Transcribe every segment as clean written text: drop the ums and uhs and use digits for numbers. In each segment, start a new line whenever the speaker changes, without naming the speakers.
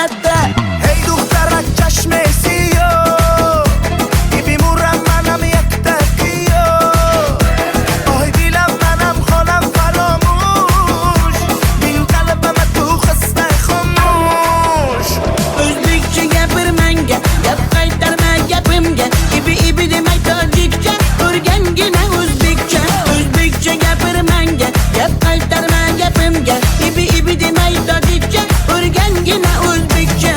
latta.
Hey دخترک چشمسی بیمورم منم یک تکیو آی دیلم منم خانم فراموش بین قلبم تو خسته خاموش
O'zbekcha gapir menga, gap qaytarma gapimga. Ibi demay tojikcha, o'rgangina o'zbekcha. O'zbekcha gapir menga, gap qaytarma gapimga. Ibi demay tojikcha, o'rgangina o'zbekcha.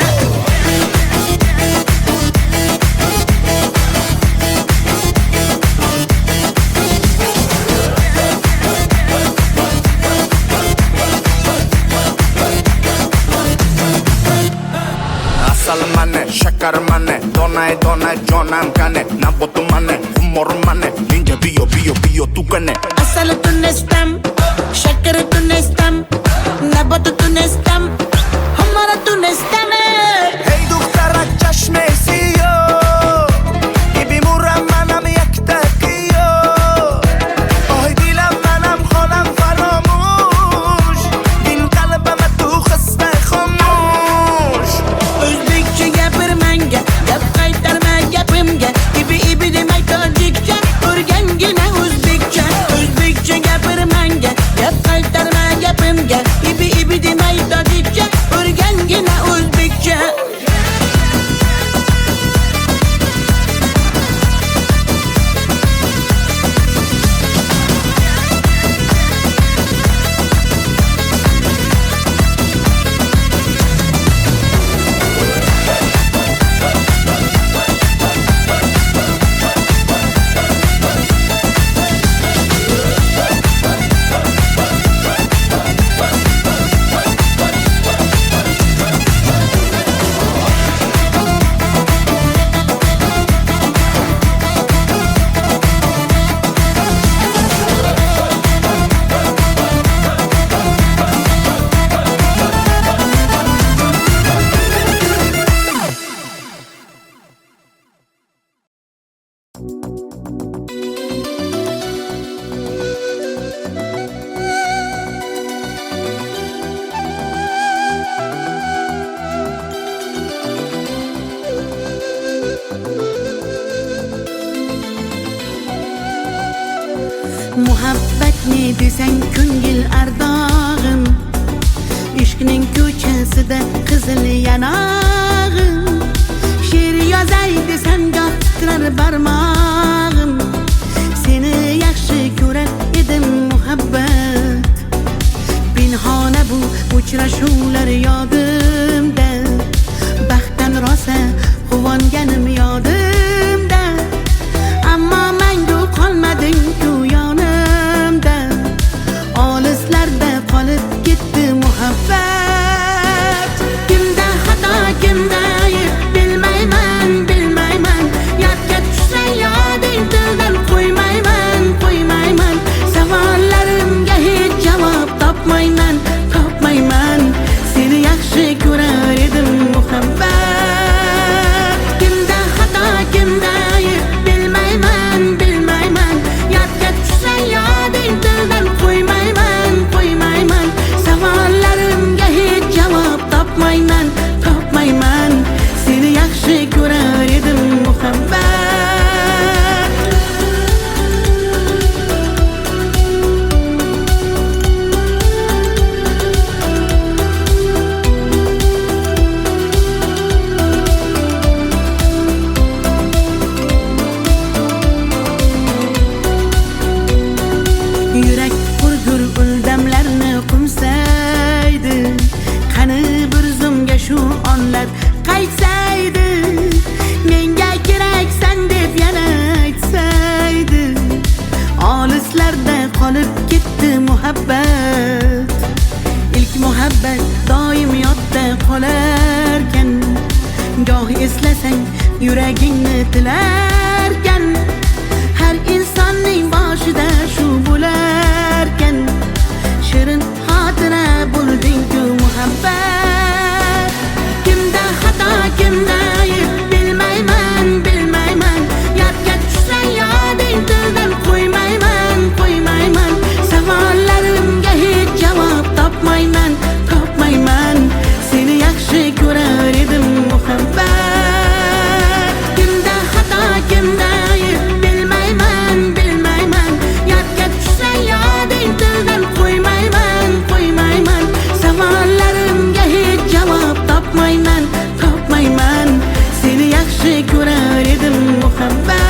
Asal mane, shakar mane, donay donay jonam kane Nabotu mane, humor mane, ninja biyo tu kane
Asal tunestam, shakar tunestam, nabat tunestam, hamara tunestam.
Hey دخترک چشمسی بیمورم منم یک تکیو آی دیلم منم خانم فراموش بین قلبم تو خسته خاموش
O'zbekcha gapir menga, gap qaytarma gapimga. Ibi demay tojikcha, o'rgangina o'zbekcha. O'zbekcha gapir menga, gap qaytarma gapimga. Ibi demay tojikcha, o'rgangina o'zbekcha. Muhabbat ne desang ko'ngil ardog'im, ishqning ko'chasida qizil yanog'im. She'r yozay desam goh titrar barmog'im, seni yaxshi ko'rar edim muhabbat. Pinhona bu uchrashuvlar yodimda, baxtdan rosa quvonganim yodimda. Ammo mangu qolmading-ku yonimda, olislarda qolib ketdi muhabbat. Kimda xato, kimda ayb bilmayman, yodga tushsa yoding tildan qo'ymayman. Savollarimga hech javob topmayman. Seni yaxshi ko'rar edim muhabbat. Kimda xato, kimda ayb bilmayman, yodga tushsa yoding tildan qo'ymayman. Savollarimga hech javob topmayman. Seni yaxshi ko'rar edim muhabbat. Yurak hurgur uldamlarni qumsaydi, qani bir zumga shu onlar qaytsaydi. Menga keraksan deb yana aytsaydi, olislarda qolib ketdi muhabbat. İlk muhabbat doim yodda qolarkan, goh eslasang yuragingni tilarkan. Har insonning boshida shu bo'larkan, shirin xotira bo'lding-ku muhabbat. Kimda xato, kimda ayb bilmayman, yodga tushsa yoding tildan qo'ymayman. Savollarimga hech javob topmayman. Seni yaxshi ko'rar muhabbat. Kimda xato kimda ayb bilmayman bilmayman. Yodga tushsa yoding tildan qo'ymayman qo'ymayman. Savollarimga hech javob topmayman topmayman. Seni yaxshi ko'rar edim muhabbat.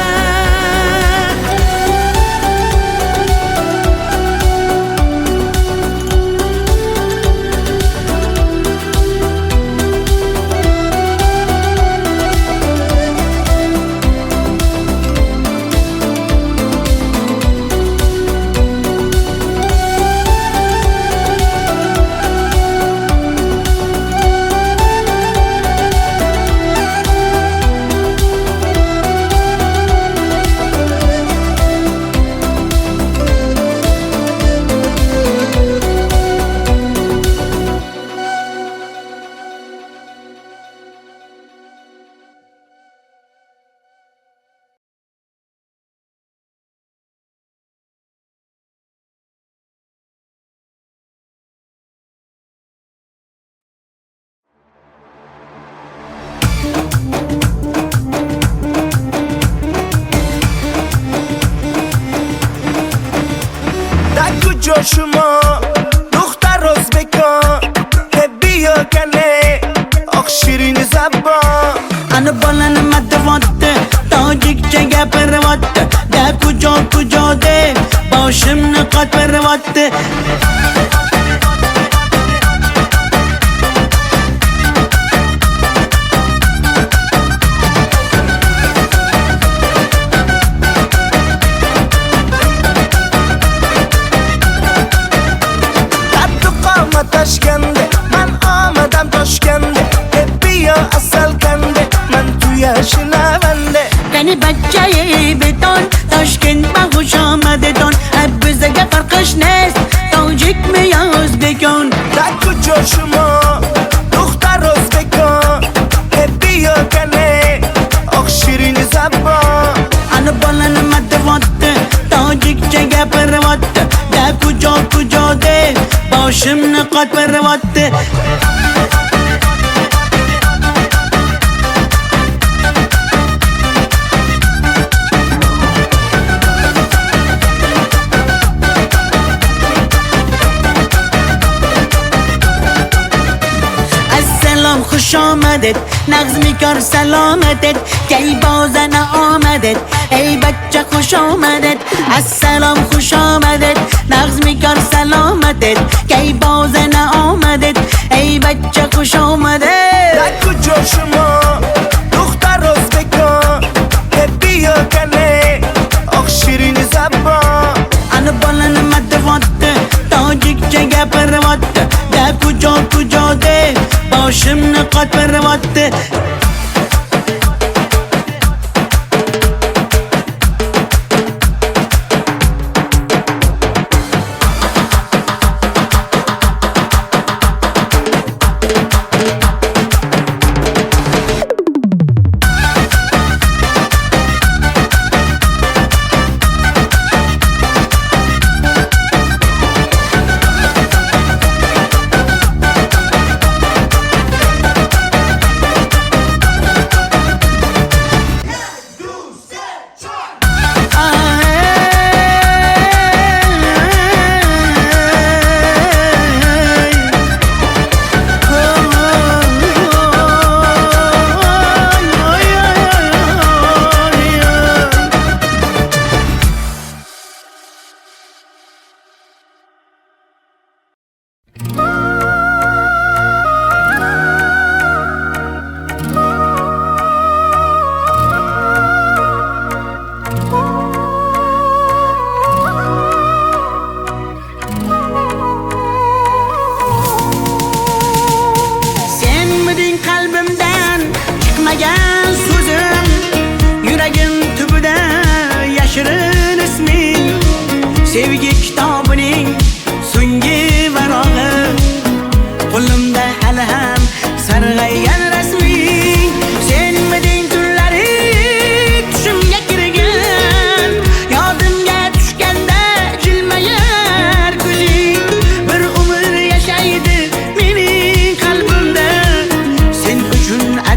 شما دختر ازبکان بیا کنه آخ شیرین زبان
Ana balani matvatte tojikcha gapirvatte da kujo de boshimni qotvirvatte.
Toshkende man omadam Toshkende bia asal kande man tu yashnavande
Qani bachchayi beton Toshkent ma xush omadedon bizga farqish nest tojikmi yo o'zbekon.
da kujo shuma dukhtar o'zbekon bia kane oq shirin zabon
Ana balani matvatte tojikcha gapirvatte da kujo de boshimni qotvirvatte. Assalom xush omadet nag'zmi kor salomatet kay bozana omadet ey bachcha xush omadet. Assalom xush omadet nag'zmi kor salomatet kay bozana omadet ey bachcha xush omadet.
da kujo shuma dukhtar o'zbekon bia kane oq shirin zabon
Ana balani matvatte tojikcha gapirvatte da kujo de boshimni qotvirvatte.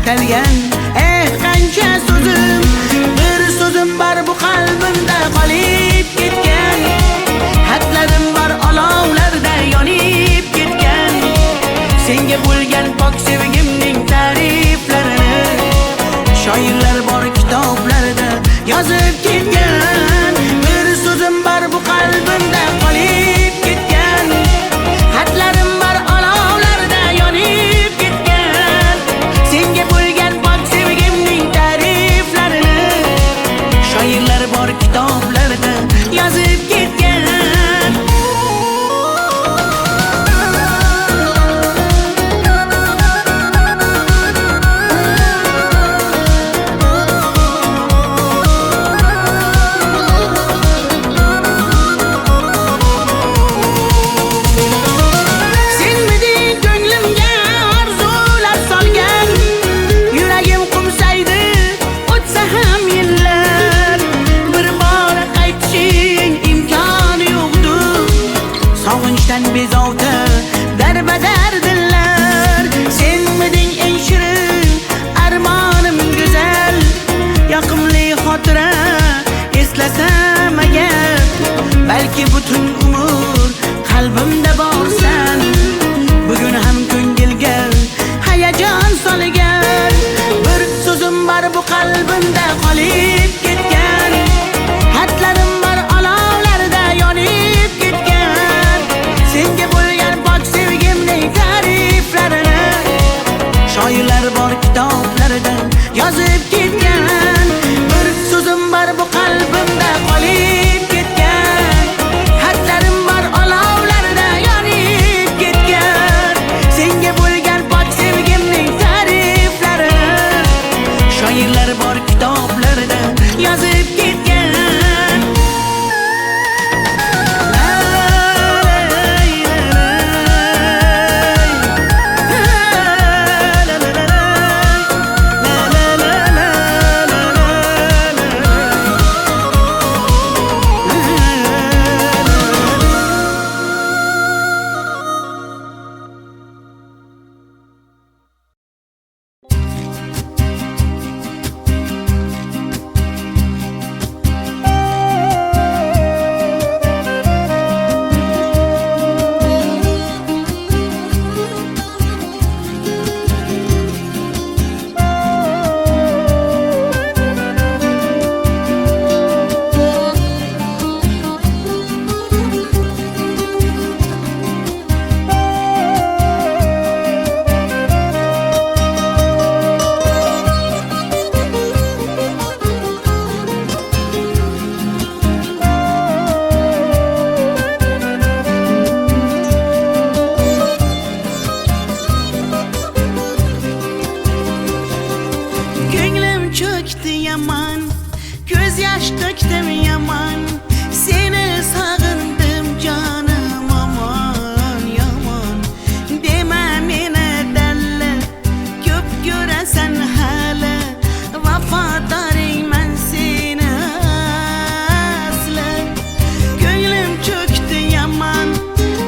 atalgan qancha so'zim, bir so'zim bor bu qalbimda qolib ketgan. Xatlarim bor olovlarda yonib ketgan. Senga bo'lgan pok sevgimning ta'riflarini shoirlar bor kitoblarda yozib ketgan. Bir so'zim bor bu qalbimda qolib ketgan. Xatlarim bor olovlarda yonib ketgan. Senga bo'lgan pok sevgimning ta'riflarini shoirlar bor kitoblarda yozib ketgan. Bezovta darbadar dillar, senmiding eng shirin armonim go'zal. Yoqimli xotira eslasam agar, balki butun umr qalbimda borsan. Bugun ham ko'ngilga hayajon solgan. Bir so'zim bor bu qalbimda qolib ketgan. Xatlarim bor olovlarda yonib ketgan. Senga bo'lgan pok sevgimning ta'riflarini shoirlar bor kitoblarda yozib ketgan. Bir so'zim bor bu qalbimda qolib ketgan. Xatlarim bor olovlarda yonib ketgan. Senga bo'lgan pok sevgimning ta'riflarini shoirlar bor kitoblarda yozib ketgan. Yaman, göz yaş döktüm yaman. Seni sağındım canım aman yaman. Deme mene delle, köp göresen hala. Vafadarım ben seni asla. Gönlüm çöktü yaman,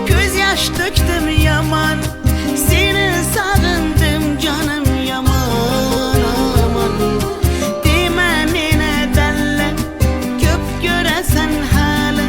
göz yaş döktüm yaman. Seni sağındım canım yaman aman. Sen hala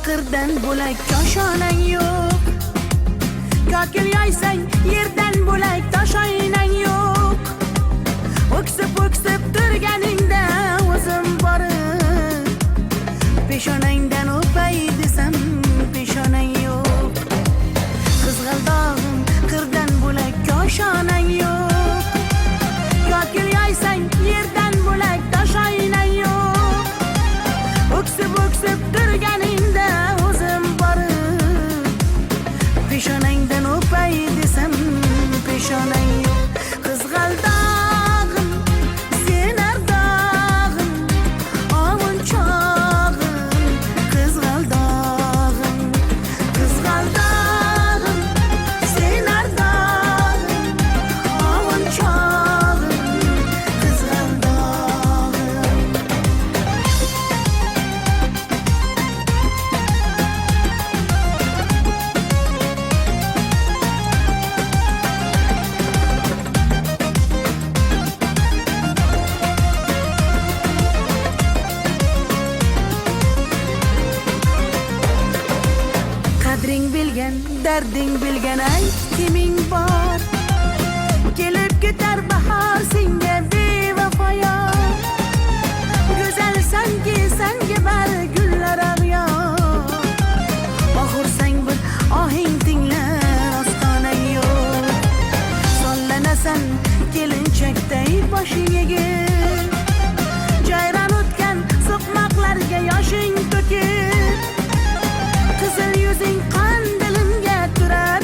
qirdan bo'lak koshonang yo'q. Kokil yoysang yerdan bo'lak toshoynang yo'q. O'ksib turganingda o'zim borib peshonangdan o'pay desam peshonang yo'q. Qizg'aldog'im qirdan bo'lak koshonang yo'q. Kokil yoysang yerdan bo'lak toshoynang yo'q. O'ksib turganingda o'zim borib peshonangdan o'pay desam peshonang yo'q. Qizg'aldog'im sen ardog'im ovun chog'im. Qizg'aldog'im sen ardog'im ovun chog'im. Qizg'aldog'im qadring bilgan, darding bilgan ayt kiming bor. Kelib ketar bahor senga bevafoyor. Go'zalsanki senga bari gullar ag'yor. Oxursang bir ohing tinglar ostonang yo'q. Sollanasan kelinchakday boshing egib. Jayron o'tgan so'qmoqlarga yoshing to'kib. Qizil yuzing qon dilimga turar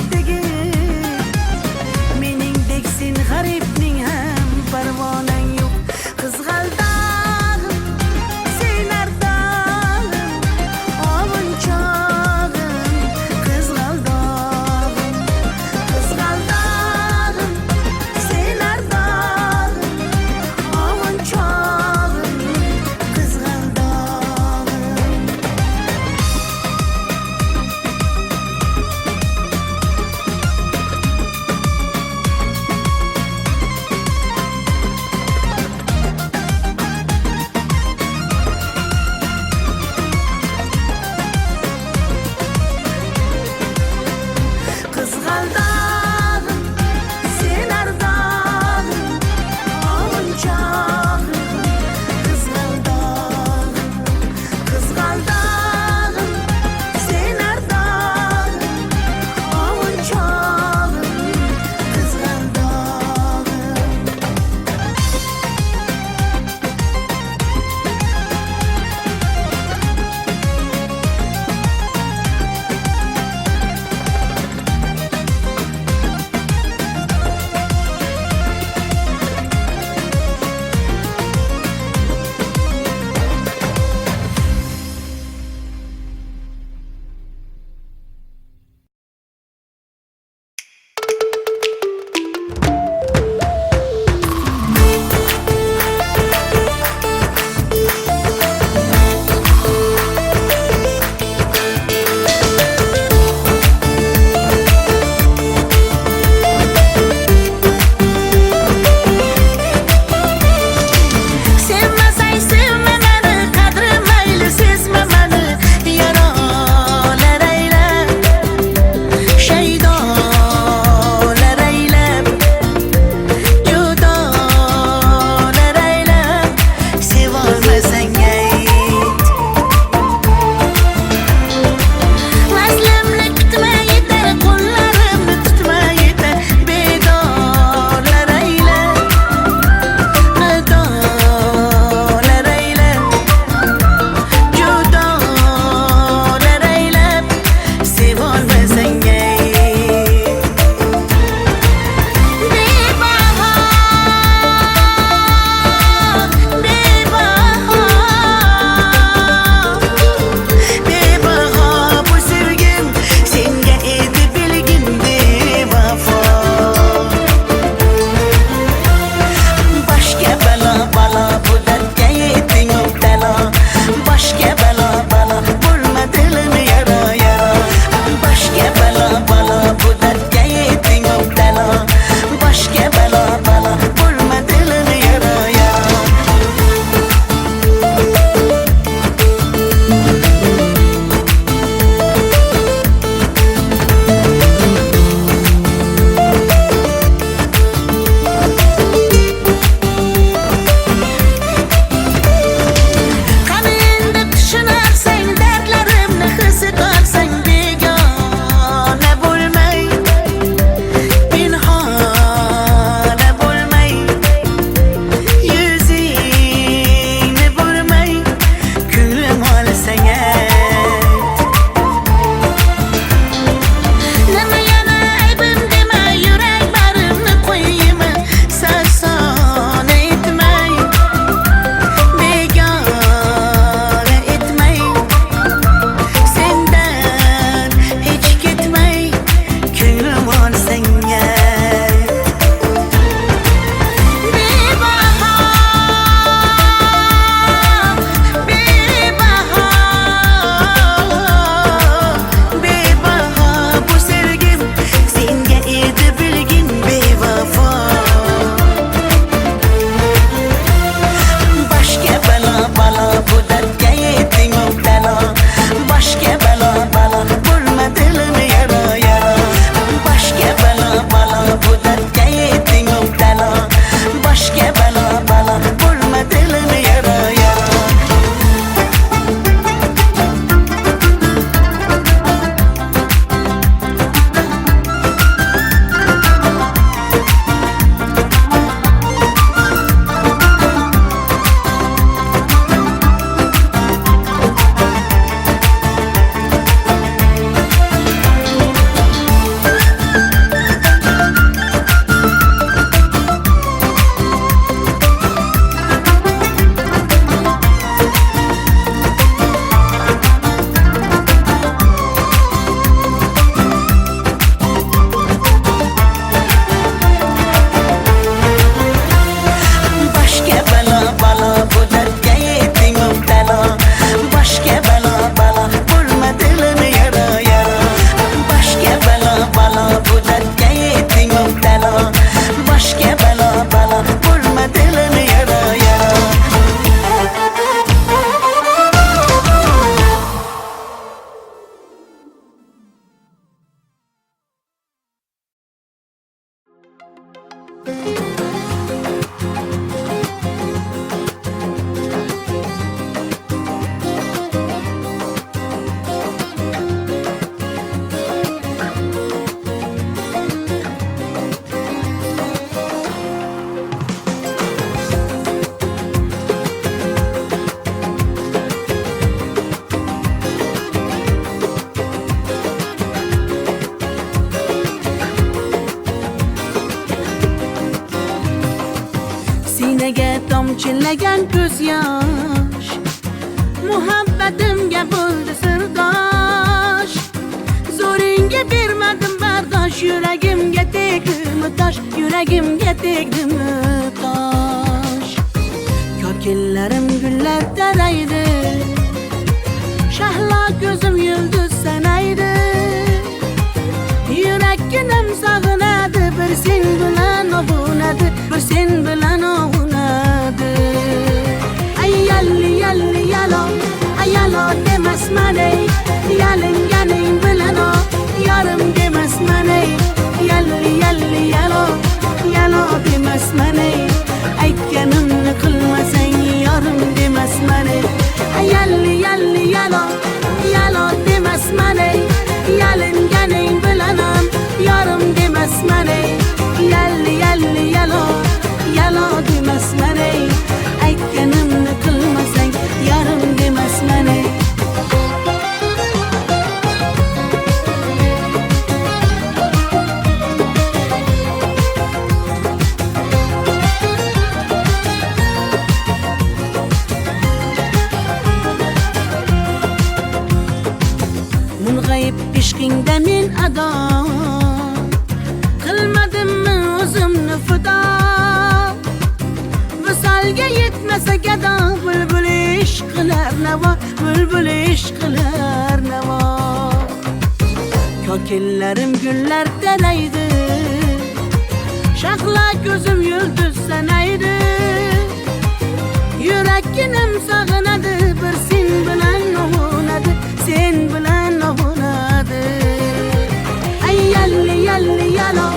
Sinaga tomchilagan ko'z yosh, muhabbatimga bo'ldi sirdosh. Zo'ringga bermadim bardosh, yuragimga tegdimi tosh, yuragimga tegdimi tosh. Kokillarim gullar taraydi, shahlo ko'zim yulduz sanaydi. Yurakkinam sog'inadi, bir sen bilan ovunadi, bir sen bilan ovunadi. Ay yalli yalli yalo, ay yalo demasman ey, yalinganing bilan o, yarim demasman ey. Yalli yalli yalo, yalo demasman ey, aytganimni qilmasang yarim demasman ey. Ay yalli yalli yalo, yalo demasman ey, yalinganing bilan ham yarim demasman ey. Yalli yalli yalo, yalo demasman ey, aytganimni qilmasang yarim demasman ey. Mung'ayib ishqingda men ado, qilmadimmi o'zimni fido. Visolga yetmasa gado, bulbul ishq qilar navo, bulbul ishq qilar navo. Kokillarim gullar taraydi, shahlo ko'zim yulduz sanaydi. Yurakkinam sog'inadi, bir sen bilan ovunadi, sen bilan ovunadi. Ay yalli yalli yalo,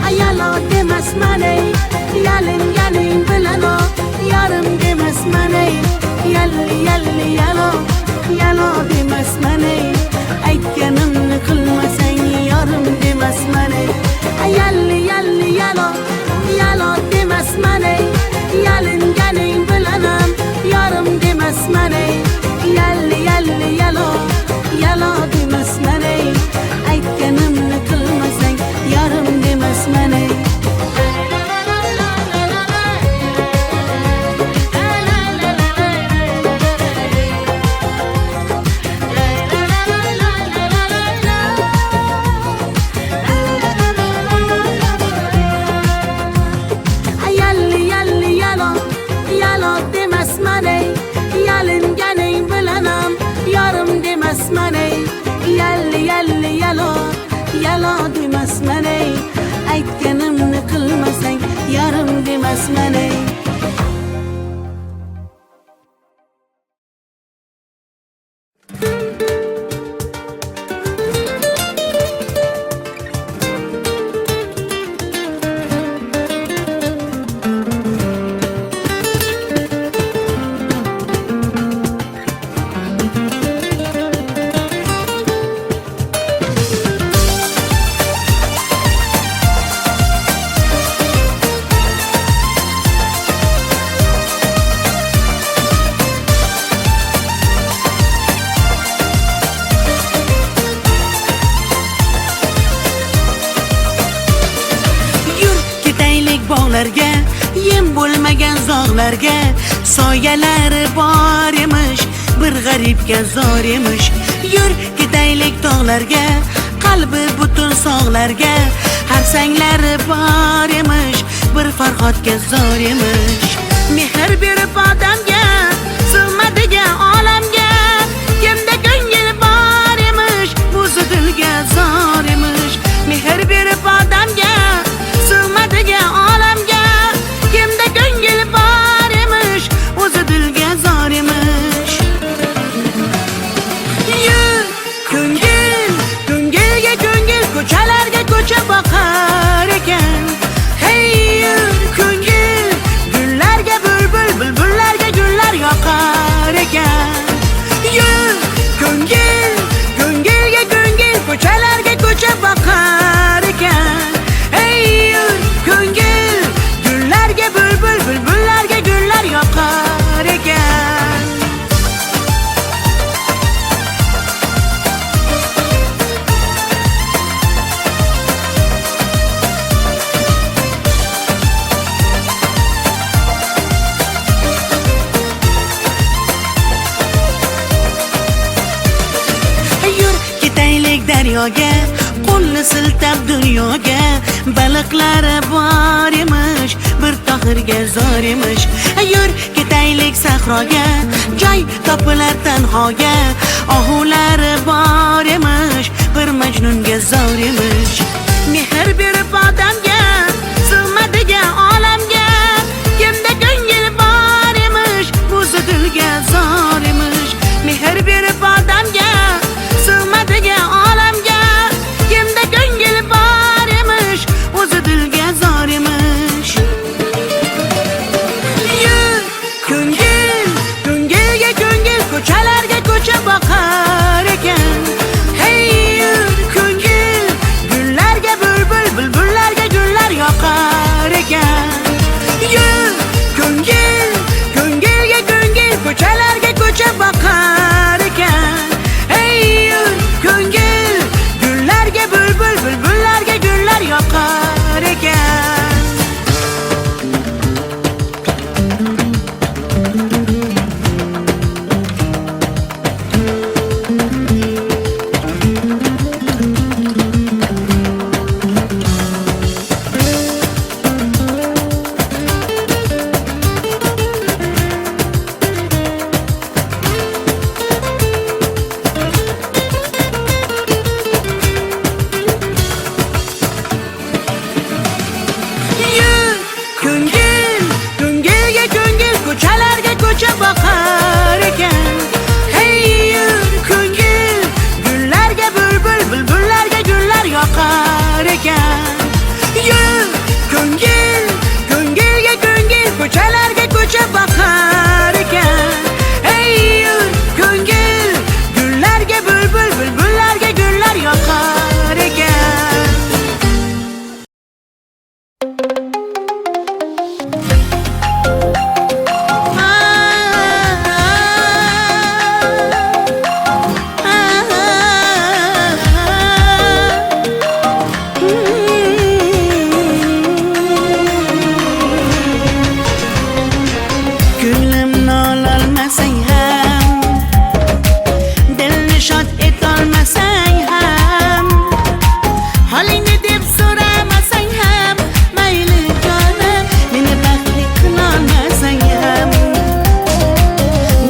ay yalo demasman ey, yalinganing bilan o, yarim demasman ey. Yalli yalli yalo, yalo demasman ey, aytganimni qilmasang yarim demasman ey. Ay yalli yalli yalo, yalo demasman ey, yalinganing bilan ham yarim demasman ey. Yalli yalli yalo, yalo demasman ey, aytganimni qilmasang yarim demasman ey. Yalli yalli yalo, yalo demasman ey, yalinganing bilan ham yarim demasman ey. Yalli yalli yalo, yalo demasman ey, aytganimni qilmasang yarim demasman ey. Bog'larga, yem bo'lmagan zog'larga, soyalari bor emish, bir g'aribga zor emish. Yur ketaylik tog'larga, qalbi butun sog'larga, harsanglari bor emish, bir farhodga zor emish. Mehr berib odamga, sig'madigan olamga, kimda ko'ngil bor emish, o'zi dilga zor emish. Mehr berib odamga, sig'madigan olamga, kimda ko'ngil bor emish, o'zi dilga zor emish. Yur ko'ngil, ko'ngilga ko'ngil, ko'chalarga ko'cha boqar ekan. Hey yur daryoga, qo'lni siltab dunyoga. Baliqlari bor emish, bir tohirga zor emish. Yur ketaylik sahroga, joy topilar tanhoga. Ohulari bor emish, bir majnunga zor emish. Mehr berib odamga, sig'madigan olamga. Kimda ko'ngil bor emish, o'zi dilga zor emish. Mehr berib odamga, sig'madigan olamga. Kimda ko'ngil bor emish, o'zi dilga zor emish. Yur ko'ngil, ko'ngilga ko'ngil, ko'chalarga ko'cha boqar ekan. Hey yur ko'ngil, gullarga bulbul, bulbullarga gullar yoqar ekan. Yur ko'ngil, ko'ngilga ko'ngil, ko'chalarga ko'cha boqar ekan. Hey yur ko'ngil, gullarga bulbul, bulbullarga gullar yoqar ekan. Yur ko'ngil, ko'ngilga ko'ngil, ko'chalarga ko'cha boqar ekan. Hey yur ko'ngil, gullarga bulbul, bulbullarga gullar yoqar ekan. Yur ko'ngil, ko'ngilga ko'ngil, ko'chalarga ko'cha boqar ekan. Hey yur ko'ngil, gullarga bulbul, bulbullarga gullar yoqar ekan. Ko'nglimni ololmasang ham, dilni shod etolmasang ham, holingni deb so'ramasang ham, mayli jonim, meni baxtli qilolmasang ham,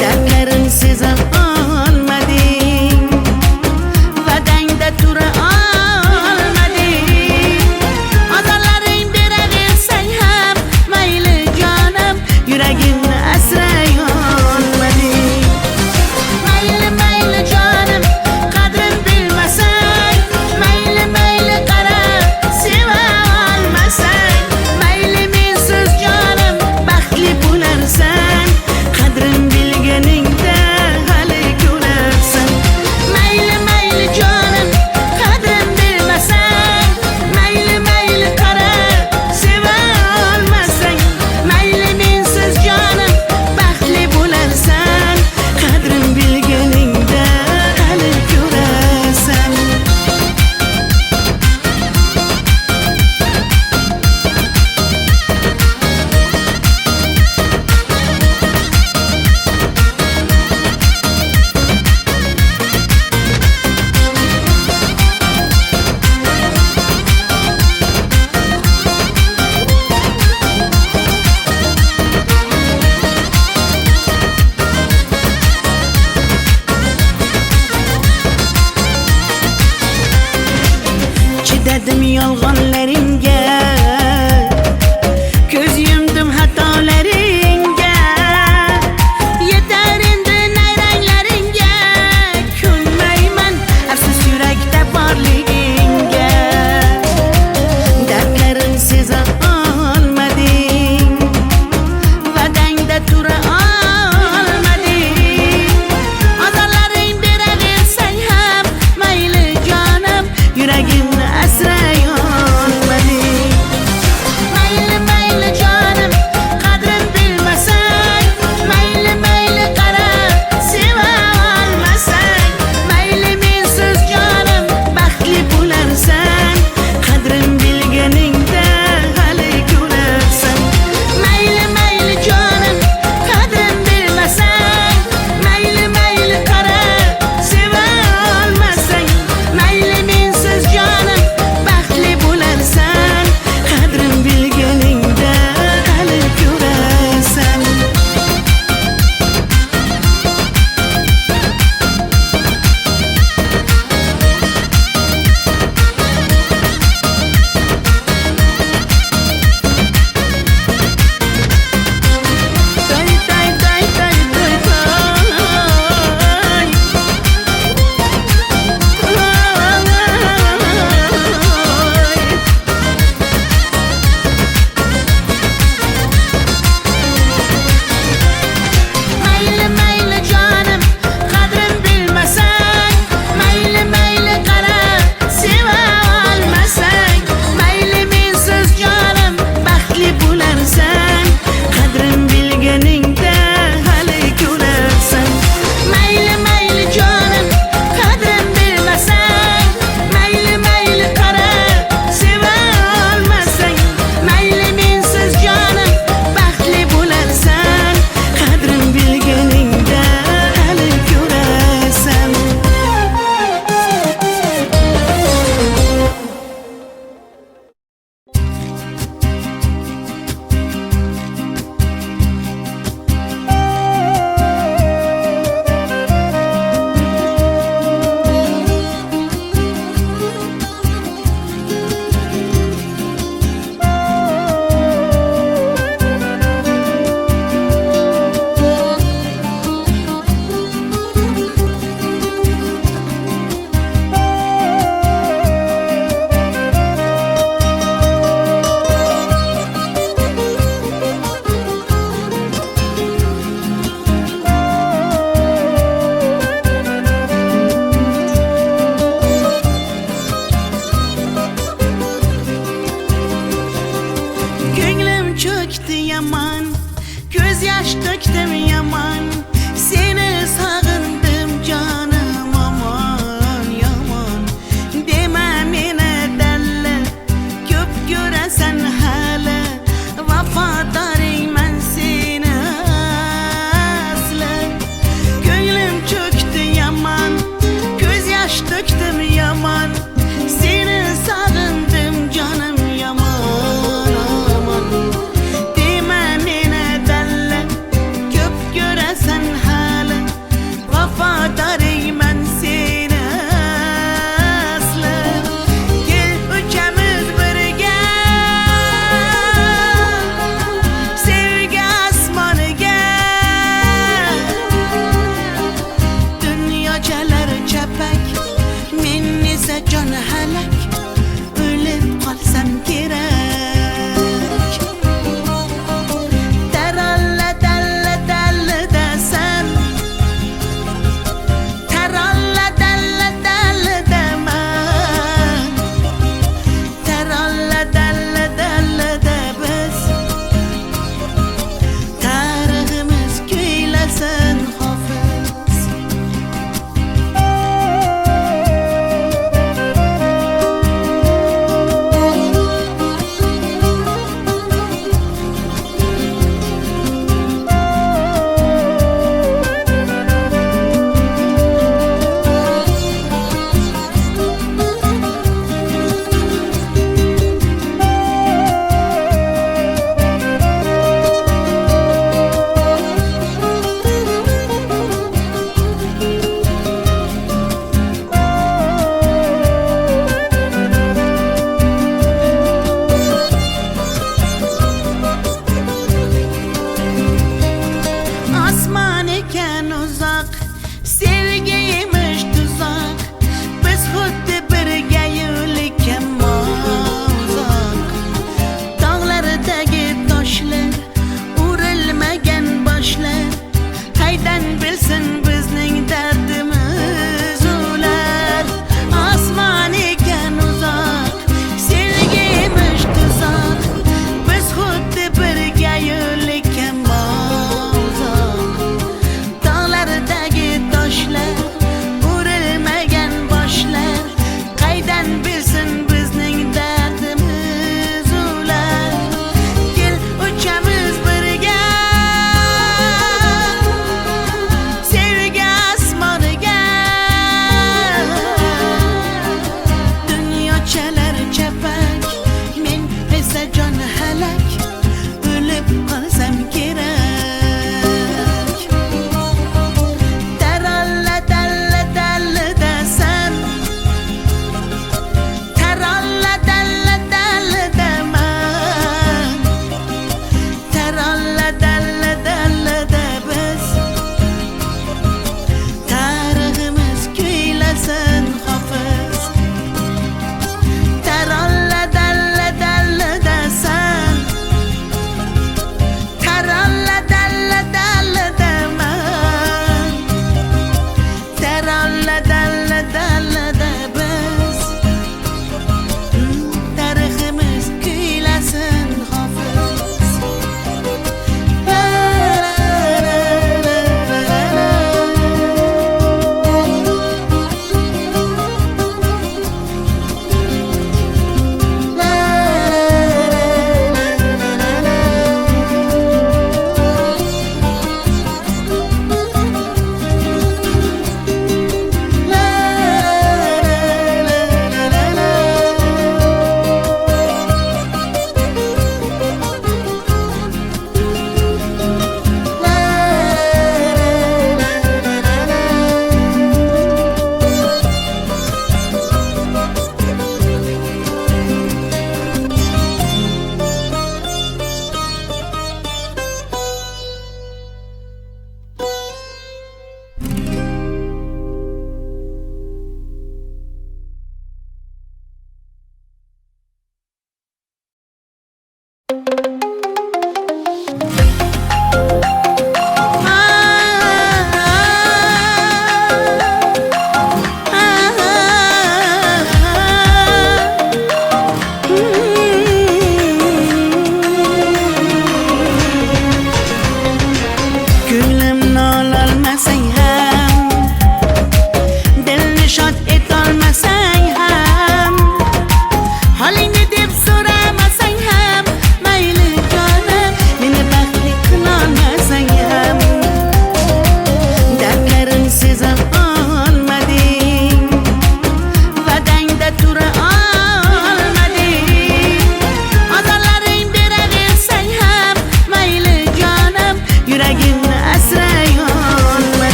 dardlarim seza olmading, va'dangda tura olmading, ozorlaring beraversang ham, mayli jonim, yuragimni asray olmading. Mayli mayli jonim, qadrin bilmasang, mayli mayli qarab seva olmasang, mayli mensiz jonim baxtli bo'larsan, qadrin bilganingda hali ko'rarsan. Mayli mayli jonim, qadrin bilmasang, mayli mayli qarab seva olmasang, mayli mensiz jonim baxtli bo'larsan, qadrin bilganingda hali ko'rarsan. Chidadim yolg'onlaringga, ko'z yumdim xatolaringga. Yetar endi nayranglaringga, ko'nmayman afsus yurakda borligingga. Dardlarim seza olmading, va'dangda tura olmading, ozorlaring beraversang ham, mayli jonim, yuragimni asray olmading. Mayli mayli jonim, qadrin yaman, göz yaş döktüm yaman. Seni sağındım canım aman yaman. Deme mene derler, köp göresen hele. Vafadarım ben seni asla. Gönlüm çöktü yaman, göz yaş döktüm yaman. Seni sağındım canım yaman aman. Deme mene derler, köp göresen hele.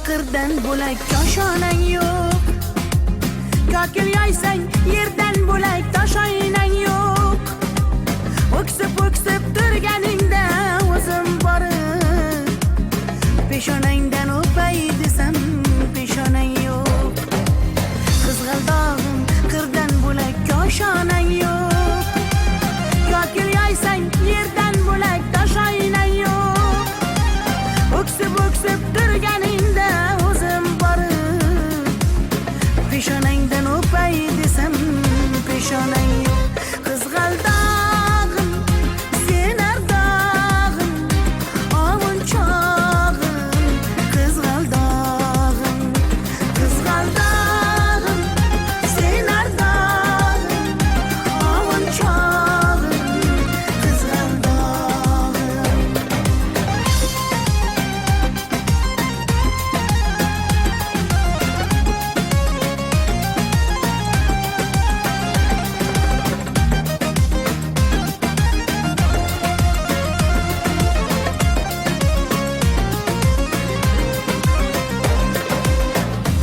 qirdan bo'lak koshonang yo'q. Kokil yoysang yerdan bo'lak toshoynang yo'q. O'ksib turganingda o'zim borib peshonangdan o'pay desam peshonang yo'q. Qizg'aldog'im qirdan bo'lak koshonang yo'q. Kokil yoysang yerdan bo'lak toshoynang yo'q. O'ksib turganingda o'zim borib peshonangdan o'pay desam peshonang yo'q. Qizg'aldog'im sen ardog'im ovun chog'im. Qizg'aldog'im sen ardog'im ovun chog'im. Qizg'aldog'im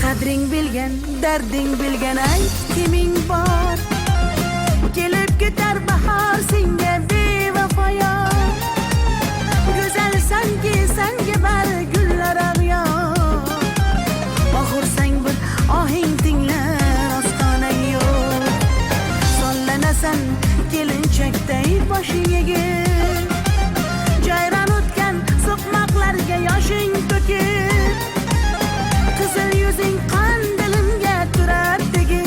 qadring bilgan, darding bilgan ayt kiming bor. Kelib ketar bahor senga bevafoyor. Go'zalsanki senga bari gullar ag'yor. Oxursang bir ohing tinglar ostonang yo'q. Sollanasan kelinchakday boshing egib. Jayron o'tgan so'qmoqlarga yoshing to'kib. Qizil yuzing qon dilimga turar tegib.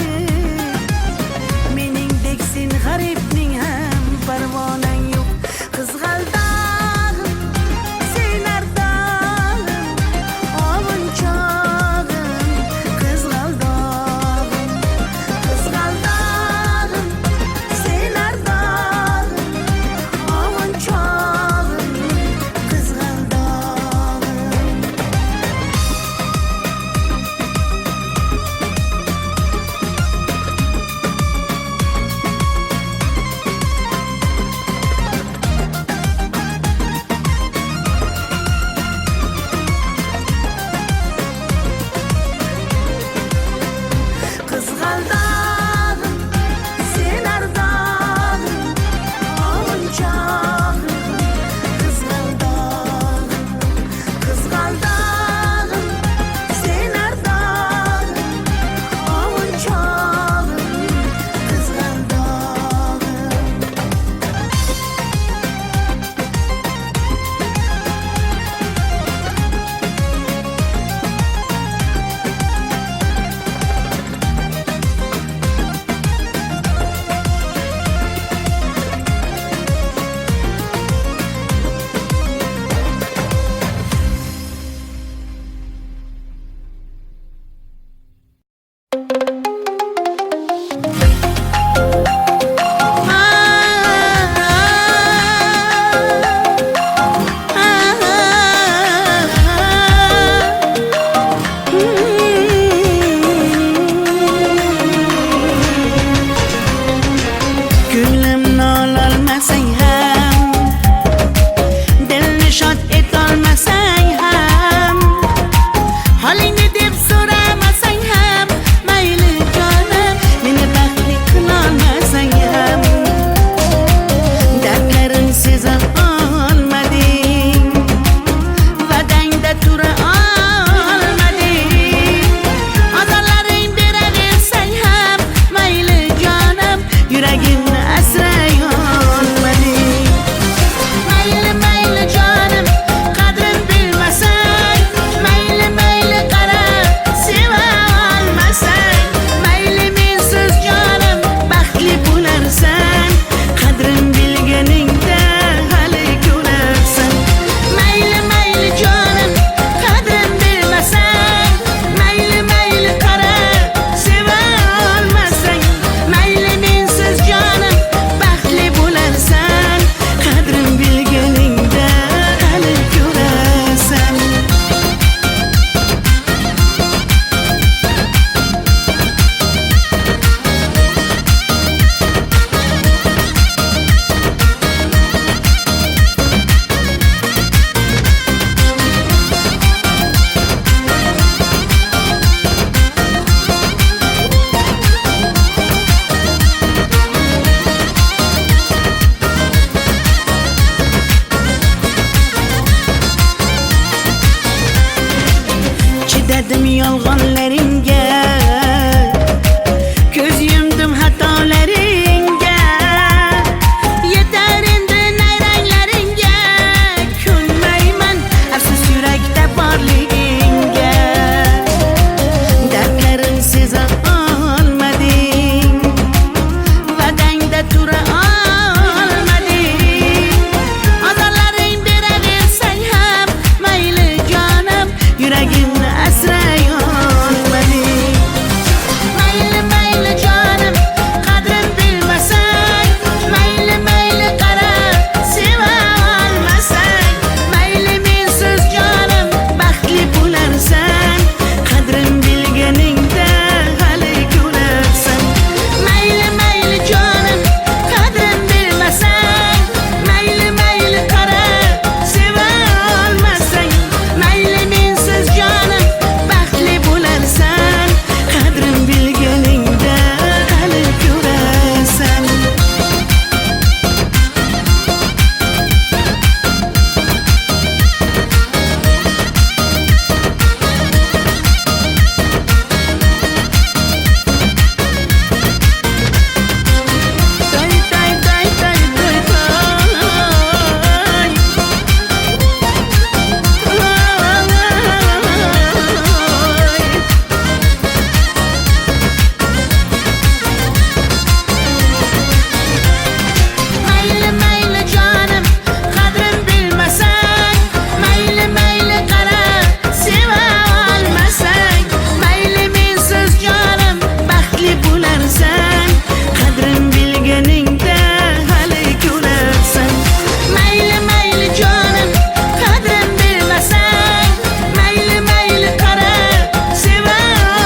Inandim yolg'onlaringga, ko'z yumdim xatolaringga. Yetar endi nayranglaringga, ko'nmayman afsus yurakda borligingga. Dardlarim seza olmading, va'dangda tura olmading. Azorlaring beraversang ham mayli jonim, yuragimni asray olmading. Mayli mayli jonim, qadrin bilmasang, mayli mayli qara seva olmasang, mayli mensiz jonim baxtli bo'larsan, qadrin bilganingda hali ko'rarsan. Mayli mayli jonim, qadrin bilmasang, mayli mayli qara seva olmasang, mayli mensiz jonim baxtli bo'larsan, qadrin bilganingda hali ko'rarsan. Tay tay tay tay tay Mayli mayli jonim, qadrin bilmasang, mayli mayli qara seva olmasang, mayli mensiz jonim baxtli bo'larsan, qadrin bilganingda hali ko'rarsan. Mayli mayli jonim, qadrin bilmasang, mayli mayli qara seva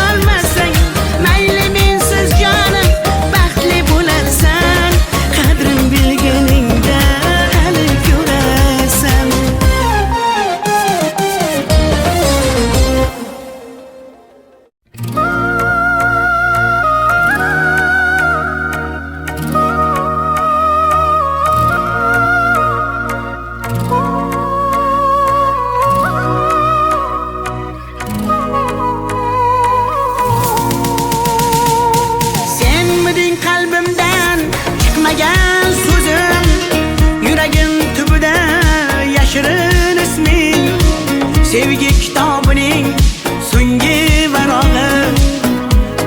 olmasang, mayli mensiz jonim baxtli bo'larsan, qadrin bilganingda hali ko'rarsan. Senmiding qalbimdan chiqmagan so'zim, yuragim tubida yashirin isming. Sevgi kitobining so'nggi varog'i,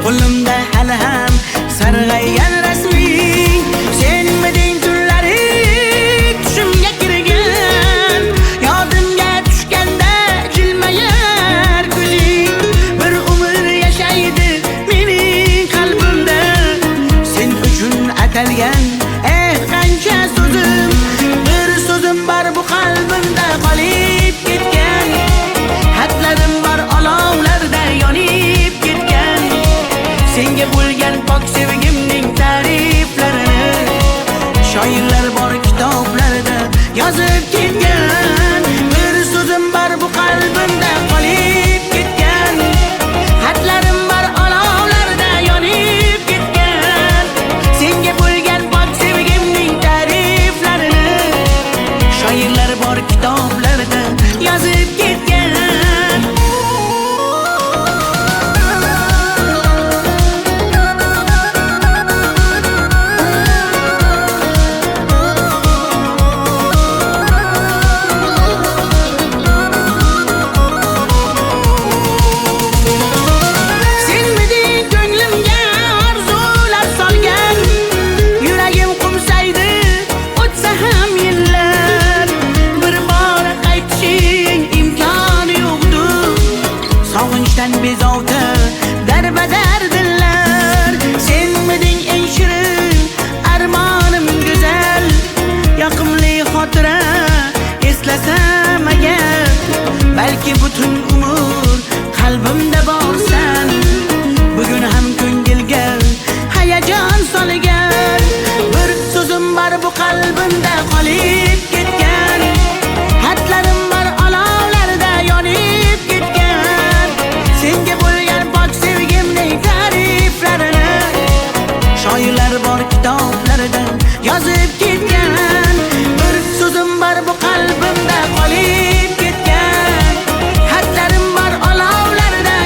qo'limda hali ham sarg'aygan rasming. Senmiding tunlari tushimga kirgan, yodimga tushganda jilmayar ko'zing. Bir umr yashaydi mening qalbimda, sen uchun atalgan qancha so'zim. Bir so'zim bor bu qalbimda qolib ketgan, xatlarim bor olovlarda yonib ketgan. Senga bo'lgan pok sevgimning ta'riflarini shoirlar bor kitoblarda yozib ketgan. Bir so'zim bor bu qalbimda qolib ketgan, xatlarim bor olovlarda yonib ketgan. Senga bo'lgan pok sevgimning ta'riflarini shoirlar bor kitoblarda yozib ketgan. Senmiding ko'nglimga orzular solgan, yuragim qumsaydi o'tsa ham yillar. Bir bor qaytishing imkoni yo'qdir, sog'inchdan bezovta darbadar dillar. Senmiding eng shirin armonim go'zal, yoqimli xotira eslasam agar, balki butun umr qalbimda borsan. Bugun ham ko'ngilga hayajon solgan, bir so'zim bor bu qalbimda qolib ketgan, xatlarim bor olovlarda yonib ketgan. Senga bo'lgan pok sevgimning ta'riflarini shoirlar bor kitoblarda yozib ketgan. Bir so'zim bor bu qalbimda qolib ketgan, xatlarim bor olovlarda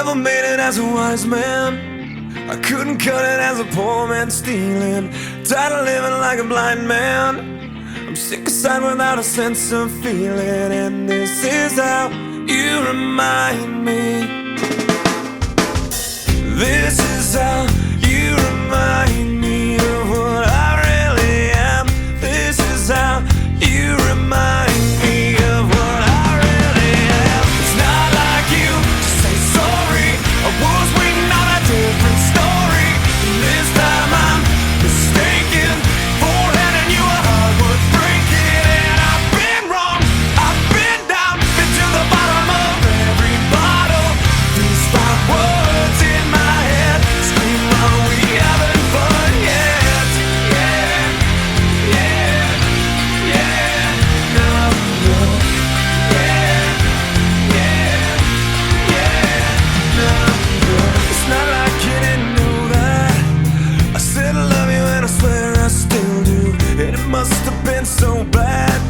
Never made it as a wise man. I couldn't cut it as a poor man stealing. Tired of living like a blind man. I'm sick aside without a sense of feeling. And this is how you remind me. This is how you remind me of what I really am. This is how you remind me of what I really am. It's not like you to say sorry. I was waiting on a different story. And this time I'm mistaken for handing you a heart worth breaking. And I've been wrong, I've been down, been to the bottom of every bottle. These 5 words in my head scream, are we having fun yet? Yeah, yeah, yeah, no, no. Yeah, yeah, yeah, no, no. It's not like you didn't know that I said I love you and I swear I still do. And it must have been so bad,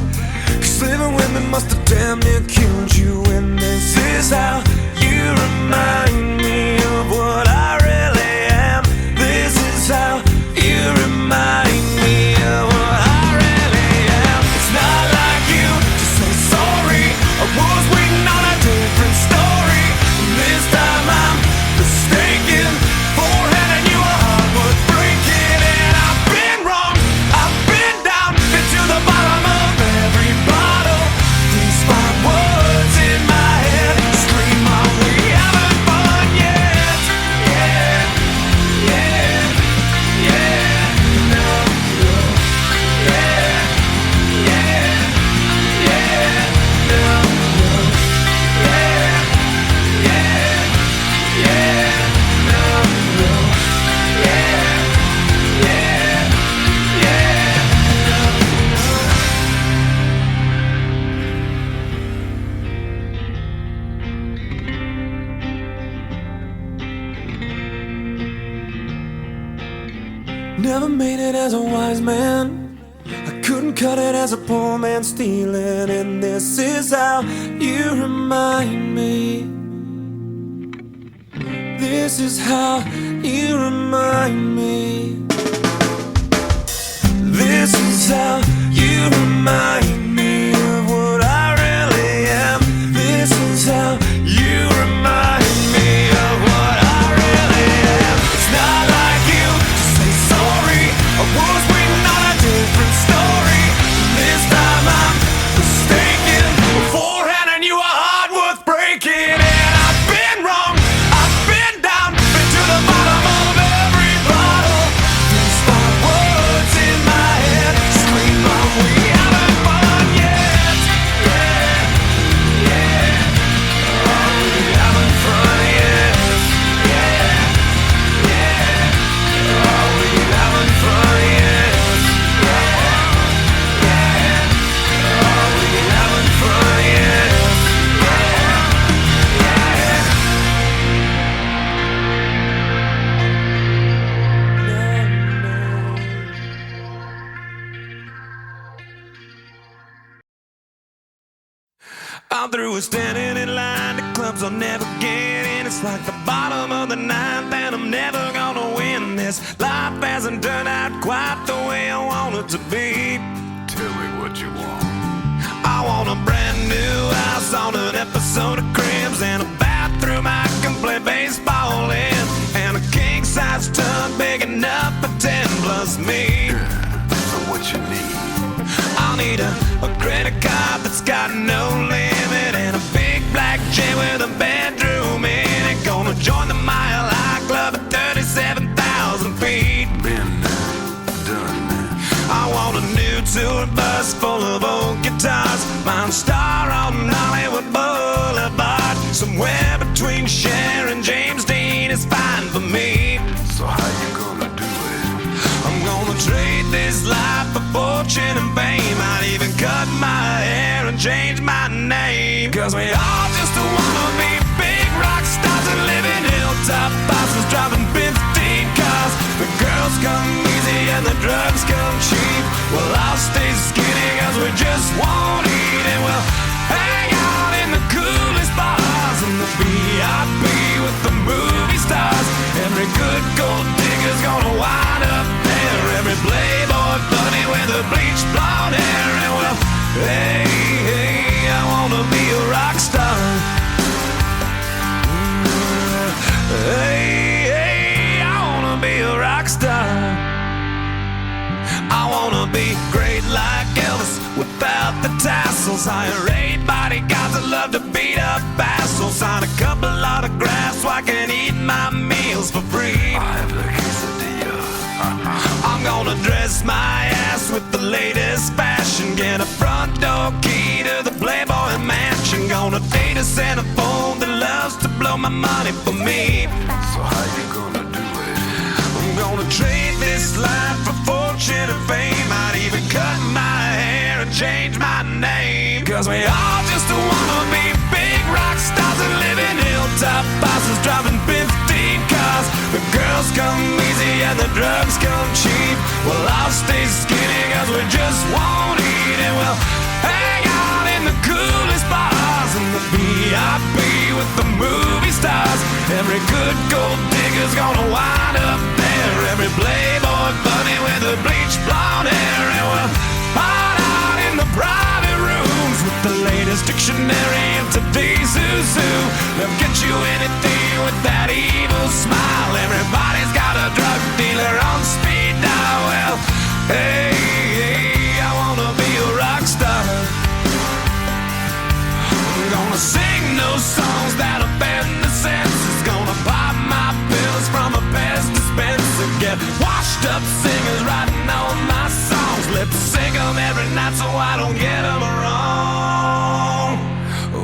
'cause living with me must have damn near killed you. And this is how you remind me of what I really am. This is how you remind me of what I really am. It's not like you to say sorry. I was waiting on a different story. And this time I'm mistaken for handing you a heart worth breaking. And I've been wrong, I've been down, been to the bottom of every bottle. These 5 words in my head scream, are we having fun yet? Yeah, yeah, yeah, no, no. Yeah, yeah, yeah, no, no. Yeah, yeah, yeah, no, no. Yeah, yeah, yeah, no, no. Never made it as a wise man. I couldn't cut it as a poor man stealing. And this is how you remind me. This is how you remind me. This is how you remind me of what I really am. This is how you remind me of what I really am. It's not like you to say sorry. I was waiting on a different story. This time I'm mistaken for handing you a heart worth breaking. And I've been wrong, I've been down, been to the bottom of every bottle. These 5 words in my head scream, are we having fun yet? Yeah, yeah, are we having fun yet? Yeah, yeah, are we having fun yet? Yeah, yeah, are we having fun yet? I'm through with standing in line to clubs I'll never get in. It's like the bottom of the ninth and I'm never gonna win this. Life hasn't turned out quite the way I want it to be.
Tell me what you want.
I want a brand new house on an episode of Cribs, and a bathroom I can play baseball in, and a king-size tub big enough for 10 plus me.
So what you need?
I'll need a credit card that's got no limit, and a big black jet with a bedroom in it. Gonna join the Mile High Club at 37,000 feet.
Been there, done that.
I want a new tour bus full of old guitars, mine star on Hollywood Boulevard. Somewhere between Cher and James Dean is fine for me.
So how you gonna do it?
I'm gonna trade this life for fortune and fame. I'd even cut my hair and change my name, 'cause we all just wanna be big rock stars and live in hilltop houses driving 15 cars. The girls come easy and the drugs come cheap. Well, I'll stay skinny 'cause we just won't eat, and we'll hang out in the coolest bars in the VIP with the castles. Hire 8 bodyguards that love to beat up assholes. Sign a couple autographs so I can eat my meals for free.
I have the quesadilla.
I'm gonna dress my ass with the latest fashion. Get a front door key to the Playboy Mansion. Gonna date a centerfold that loves to blow my money for me.
So how you gonna do it?
I'm gonna trade this life for fortune and fame. I'd even cut my hair and change my name. Cause we all just wanna be big rock stars and live in hilltop bosses, driving 15 cars. The girls come easy and the drugs come cheap. We'll all stay skinny cause we just won't eat. And we'll hang out in the coolest bars and the VIP with the movie stars. Every good gold digger's gonna wind up there. Every playboy bunny with the bleached blonde hair. And we'll hide out in the private rooms with the latest dictionary of today's zoo. They'll get you anything with that evil smile. Everybody's got a drug dealer on speed dial. Well, hey, hey, I wanna be a rock star. I'm gonna sing those songs that offend the senses. Gonna pop my pills from a Pez dispenser. Get washed up singers writing all my songs. Lip sync them every night so I don't get them wrong.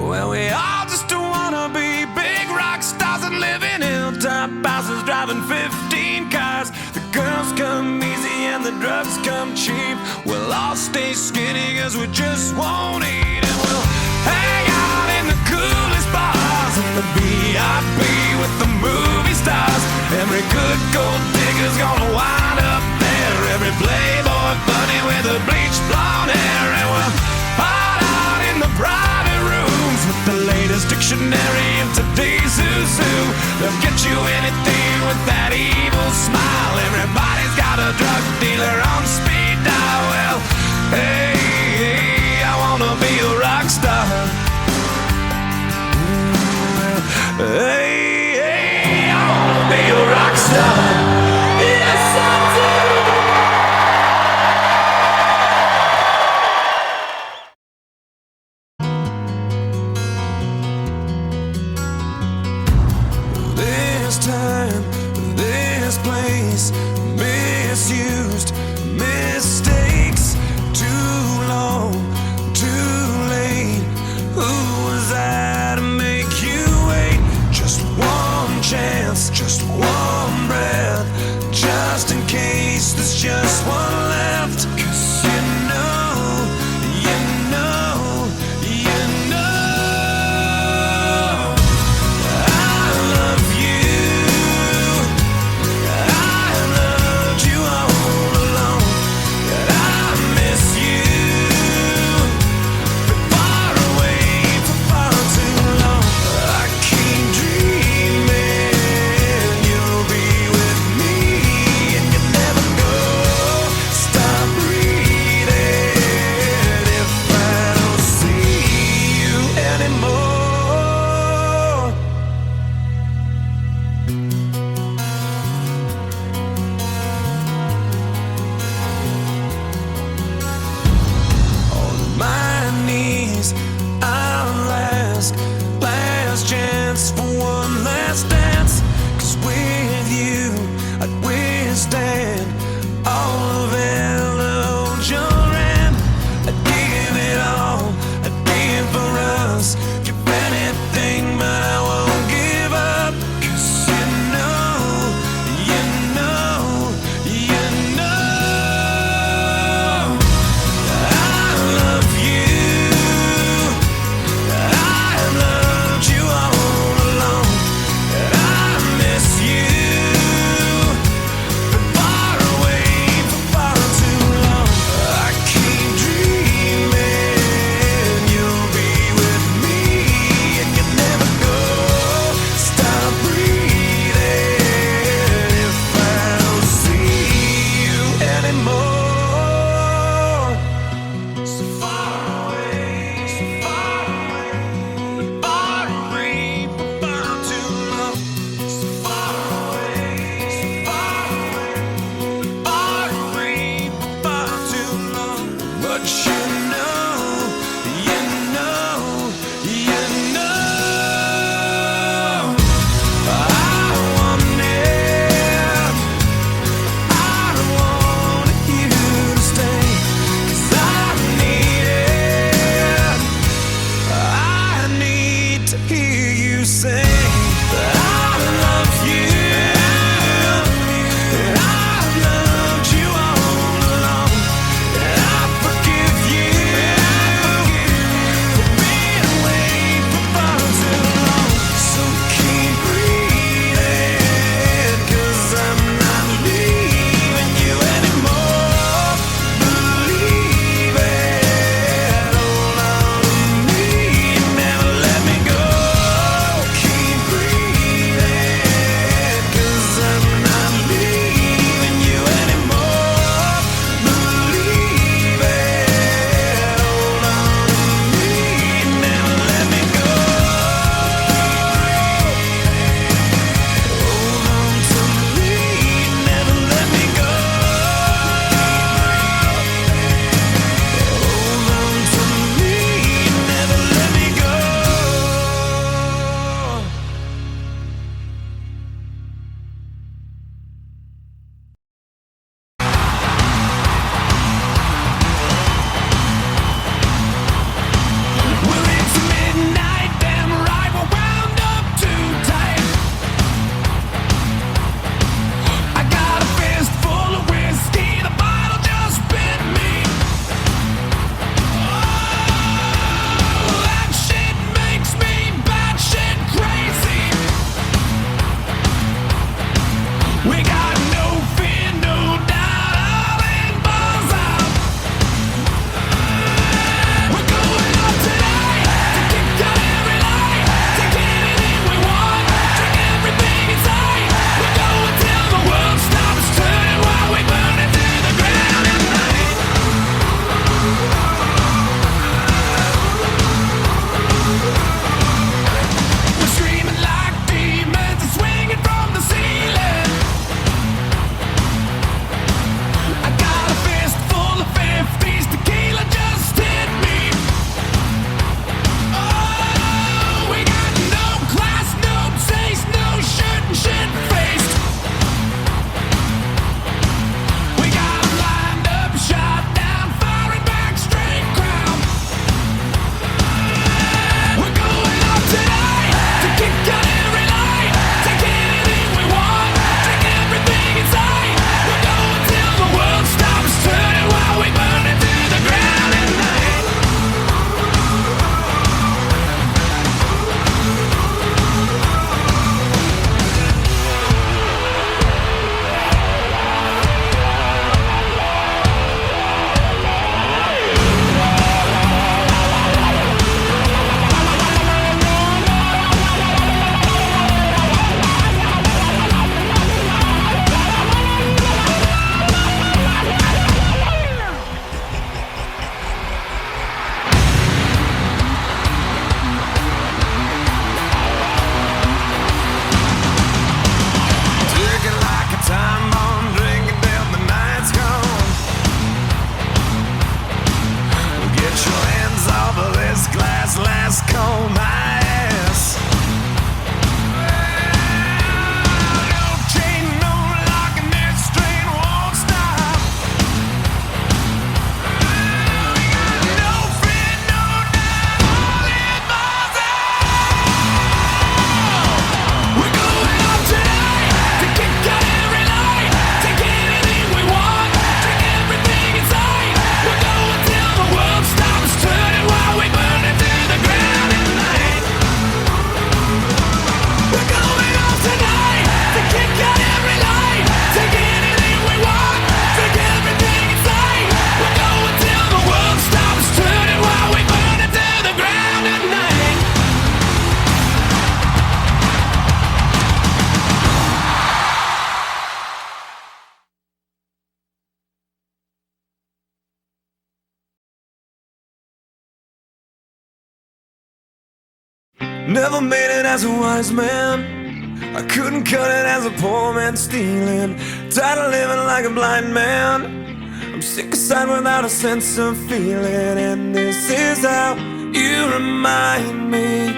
Well, we all just wanna be big rock stars and live in hilltop houses, driving 15 cars. The girls come easy and the drugs come cheap. We'll all stay skinny cause we just won't eat. And we'll hang out in the coolest bars and the VIP with the movie stars. Every good gold digger's gonna wind up there. Every playboy bunny with the bleached blonde hair. And we'll hide out in the private rooms with the latest dictionary of today's zoo. They'll get you anything with that evil smile. Everybody's got a drug dealer on speed dial. Well, hey, hey, I wanna be a rock star. Hey, hey, I wanna be a rock star. Yes, I do. This time, this place, misused, mistakes, too long, too late. Who was I to make you wait? Just one chance, just one breath, just in case there's just one left. 'Cause you know, you know, you know I love you. I loved you all along. I miss you. Been far away for far too long. I keep dreaming you'll be with me, and you never go. Stop breathing. We got no fear, no doubt, all in balls out. We're going out tonight to kick out every light, take anything we want, drink everything inside. We're going till the world stops turning while we burn it to the ground at night. We're screaming like demons and swinging from the ceiling. I got a fist full of 50s, tequila just hit me. Oh, we got no class, no taste, no shirt and shit-faced. We got 'em lined up, shot down, firing back straight crowd. We're going out tonight to kick out every light, take anything we want, drink everything inside. We're going till the world stops turning while we burn it to the ground at night. Ticking like a time bomb, drinking till the night's gone. Get your hands off of this glass, last call my ass. No chain, no lock, and this train won't stop. No fear, no doubt, all in balls out. We're going out tonight to kick out every light, take anything we want, drink everything inside. We're going till the world stops turning while we burn it to the ground at night. We're going out tonight to kick out every light, take anything we want, drink everything inside. We're going till the world stops turning while we burn it to the ground at night. Never made it as a wise man. I couldn't cut it as a poor man stealing. Tired of living like a blind man. I'm sick aside without a sense of feeling. And this is how you remind me.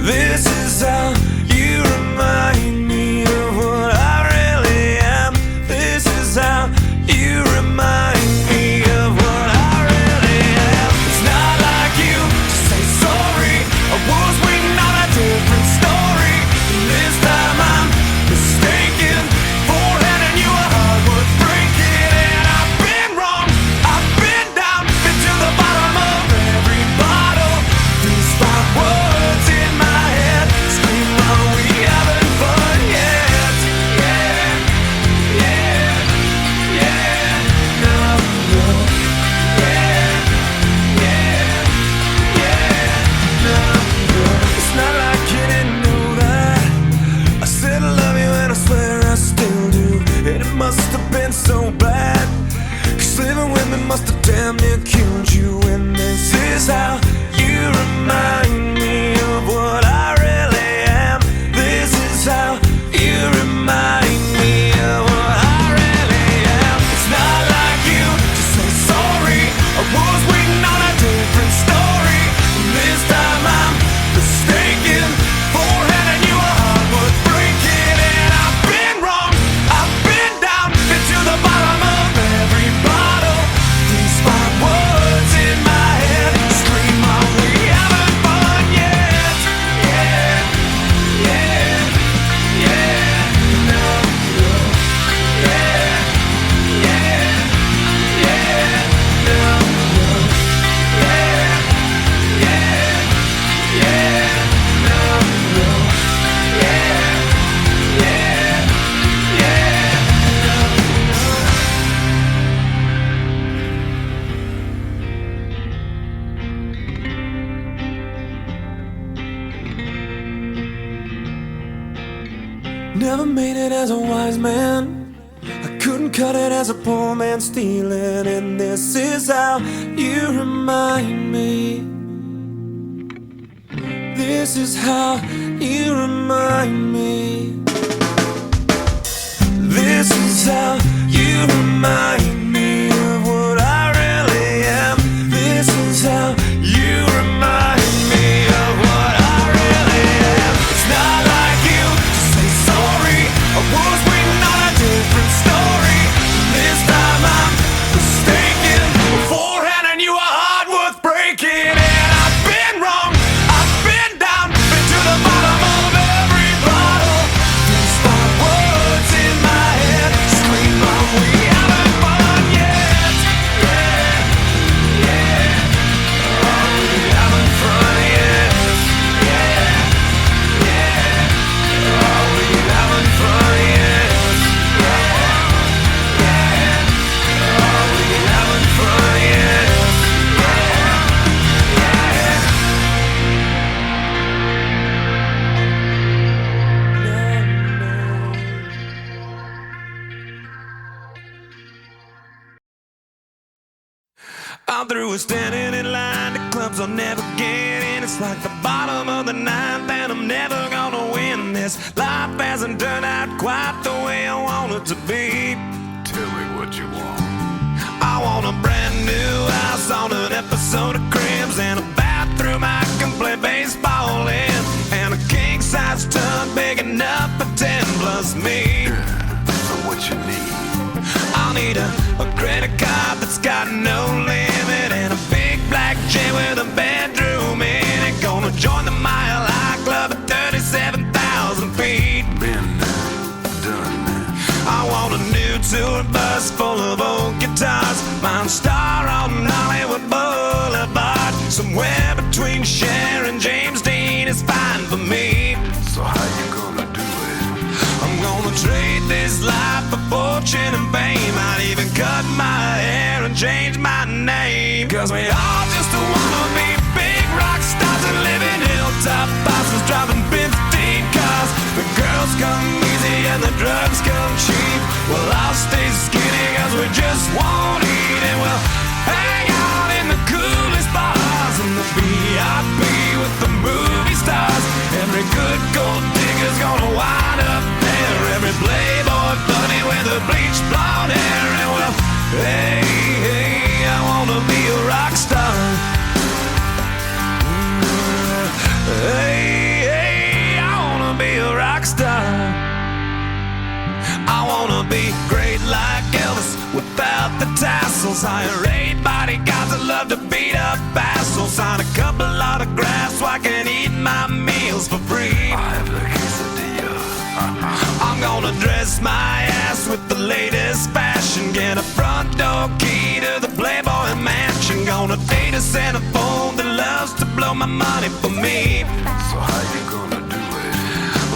This is how you remind me of what I really am. This is how you remind me of what I really am. It's not like you to say sorry. I was waiting on a different story. This time I'm mistaken for handing you a heart worth breaking. And I've been wrong, I've been down, been to the bottom of every bottle. These 5 words in my head scream Never made it as a wise man. I couldn't cut it as a poor man stealing. And this is how you remind me. This is how you remind me. This is how you remind me of what I really am. This is how you remind me of what I really am. It's not like you to say sorry. I was waiting on a different story. This time I'm mistaken. Beforehand I knew a heart worth breaking. And I've been wrong, I've been down, been to the bottom of every bottle. These five words in my head scream out, we haven't fun yet. Yeah, yeah. Oh, we haven't fun yet. Yeah, yeah. Oh, we haven't fun yet. Yeah, yeah. Oh, we haven't fun yet. I'm through with standing in line to clubs I'll never get in. It's like the bottom of the ninth and I'm never gonna win this. Life hasn't turned out quite the way I want it to be.
Tell me what you want.
I want a brand new house on an episode of Cribs, and a bathroom I can play baseball in, and a king-size tub big enough for 10 plus me.
So what you need?
I'll need a credit card that's got no limit, and a big black jet with a bedroom in it. Gonna join the Mile High Club at 37,000 feet.
Been done.
I want a new tour bus full of old guitars, Mine Star on Hollywood Boulevard. Somewhere between Cher and James Dean is fine for me.
So how you gonna do it?
I'm gonna trade this life for fortune and fame. I'd even cut my hair and change my name. Cause we all just wanna be big rock stars and live in hilltop houses, driving 15 cars. The girls come easy and the drugs come cheap. Well, I'll stay skinny cause we just won't eat, and we'll hang out in the coolest bars and the VIP with the movie stars. Every good gold digger's gonna wind up there. Every playboy bunny with the bleached blonde hair. And well, hey, hey, I wanna be a rock star. Hey, hey, I wanna be a rock star. I wanna be great like Elvis without the tassels. Hire 8 bodyguards that love to beat up assholes. Sign a couple autographs so I can eat my meals for free.
I have a quesadilla.
I'm gonna dress my ass with the latest fashion. Get a front door key to the Playboy Mansion. Gonna date a centerfold that loves to blow my money for me.
So how you gonna do it?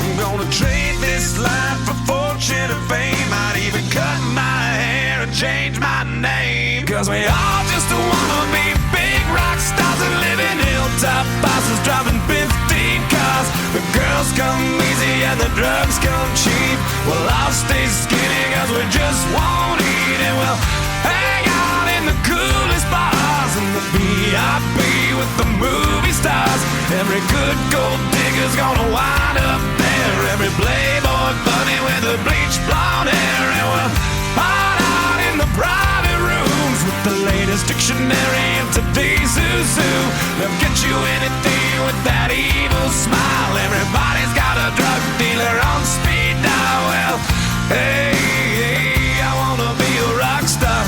I'm gonna trade this life for fortune and fame. I'd even cut my hair and change my name. Cause we all just wanna be big rock stars and live in hilltop houses, driving 15 cars. The girls come easy and the drugs come cheap. Well, I'll stay skinny cause we just won't eat, and we'll hang out in the coolest bars and the VIP with the movie stars. Every good gold digger's gonna wind up there. Every playboy bunny with the bleached blonde hair. And we'll hide out in the private rooms with the latest dictionary of today's zoo. They'll get you anything with that evil smile. Everybody's got a drug dealer on speed dial. Well, hey, hey, I wanna be a rock star.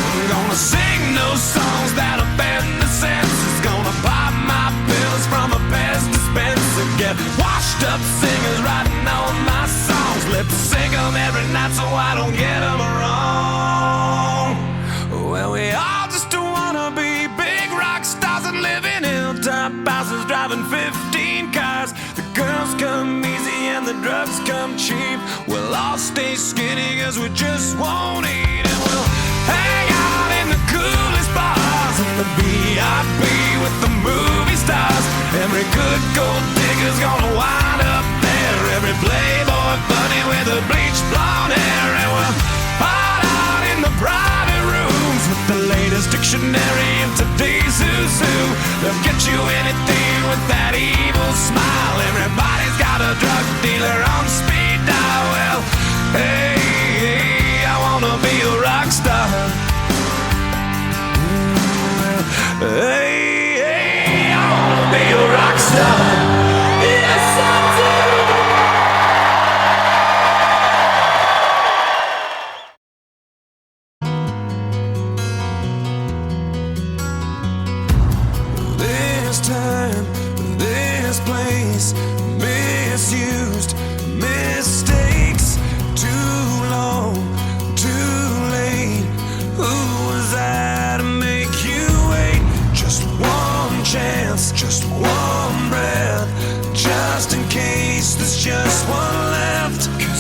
I'm gonna sing those songs that offend the senses. Gonna pop my pills from a Pez dispenser. Get washed up singers writing all my songs. Lip sync them every night so I don't get them wrong. Well, we all just wanna be big rock stars and live in hilltop houses, driving 15 cars. The girls come easy and the drugs come cheap. We'll all stay skinny cause we just won't eat, and we'll hang out in the coolest bars and the VIP with the movie stars. Every good gold digger's gonna wind up there. They'll get you anything with that evil smile. Everybody's got a drug dealer on speed dial. Well, hey, hey, I wanna be a rock star. Hey, hey, I wanna be a rock star. Yes, I do. This time, this place, misused, mistakes, too long, too late. Who was I to make you wait? Just one chance, just one breath, just in case there's just one left. 'Cause